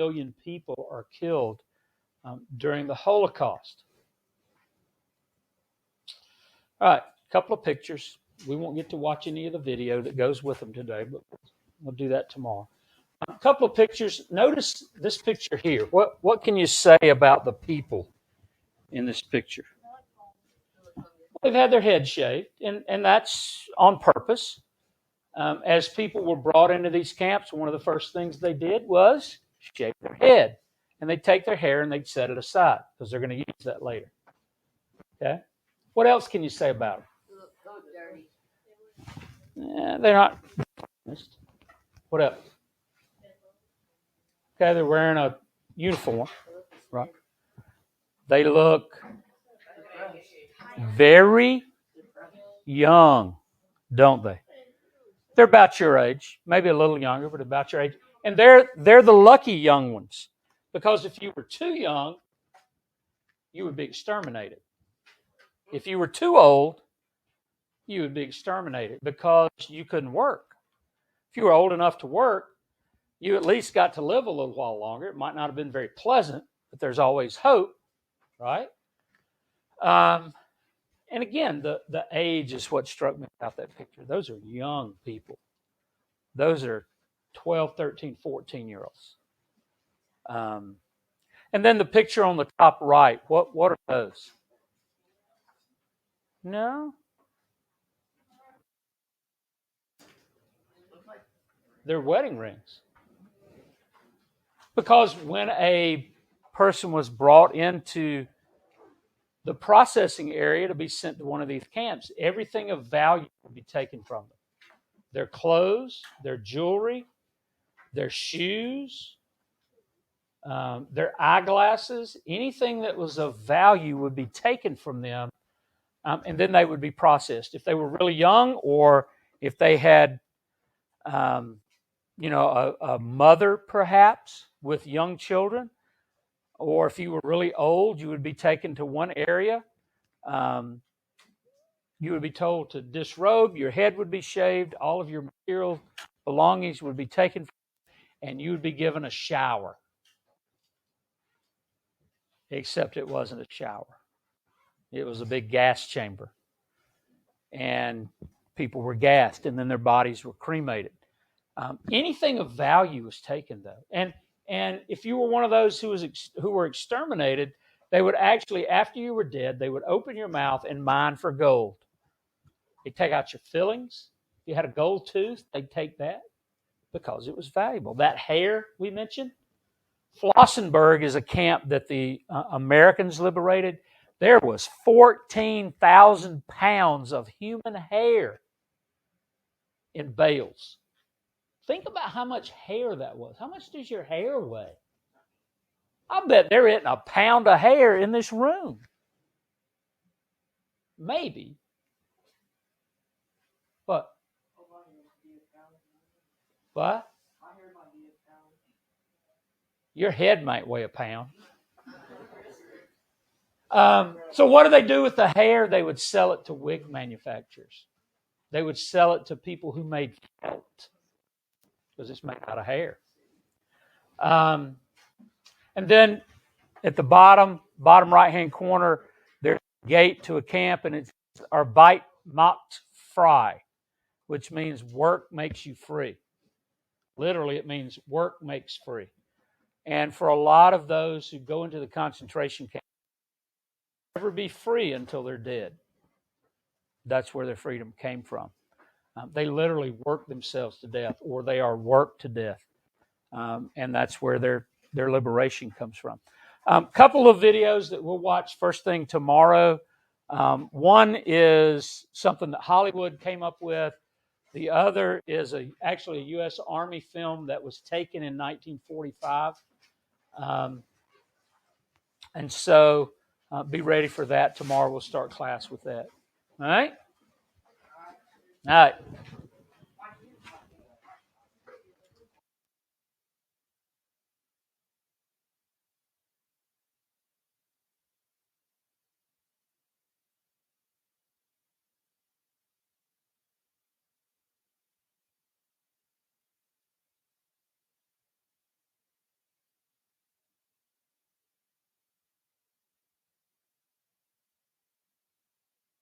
million people are killed during the Holocaust. All right, a couple of pictures. We won't get to watch any of the video that goes with them today, but we'll do that tomorrow. A couple of pictures. Notice this picture here. What can you say about the people in this picture? They've had their head shaved, and that's on purpose. As people were brought into these camps, one of the first things they did was shave their head. And they'd take their hair and they'd set it aside because they're going to use that later. Okay? What else can you say about them? Yeah, they're not. What else? Okay, they're wearing a uniform, right? They look very young, don't they? They're about your age, maybe a little younger, but about your age. And they're the lucky young ones, because if you were too young, you would be exterminated. If you were too old, you would be exterminated because you couldn't work. If you were old enough to work, you at least got to live a little while longer. It might not have been very pleasant, but there's always hope, right? And again, the age is what struck me about that picture. Those are young people. Those are 12, 13, 14-year-olds. And then the picture on the top right, what are those? No? They're wedding rings. Because when a person was brought into the processing area to be sent to one of these camps, everything of value would be taken from them. Their clothes, their jewelry, their shoes, their eyeglasses, anything that was of value would be taken from them, and then they would be processed. If they were really young, or if they had, a mother perhaps with young children, or if you were really old, you would be taken to one area. You would be told to disrobe, your head would be shaved, all of your material belongings would be taken, and you would be given a shower. Except it wasn't a shower. It was a big gas chamber. And people were gassed, and then their bodies were cremated. Anything of value was taken, though. And if you were one of those who were exterminated, they would actually, after you were dead, they would open your mouth and mine for gold. They'd take out your fillings. If you had a gold tooth, they'd take that because it was valuable. That hair we mentioned, Flossenburg is a camp that the Americans liberated. There was 14,000 pounds of human hair in bales. Think about how much hair that was. How much does your hair weigh? I bet they're eating a pound of hair in this room. Maybe. What? What? Your head might weigh a pound. So what do they do with the hair? They would sell it to wig manufacturers. They would sell it to people who made felt, because it's made out of hair. And then at the bottom right-hand corner, there's a gate to a camp, and it's Arbeit macht frei, which means work makes you free. Literally, it means work makes free. And for a lot of those who go into the concentration camp, they'll never be free until they're dead. That's where their freedom came from. They literally work themselves to death, or they are worked to death. And that's where their liberation comes from. Couple of videos that we'll watch first thing tomorrow. One is something that Hollywood came up with. The other is actually a U.S. Army film that was taken in 1945. And so be ready for that. Tomorrow we'll start class with that. All right? All right.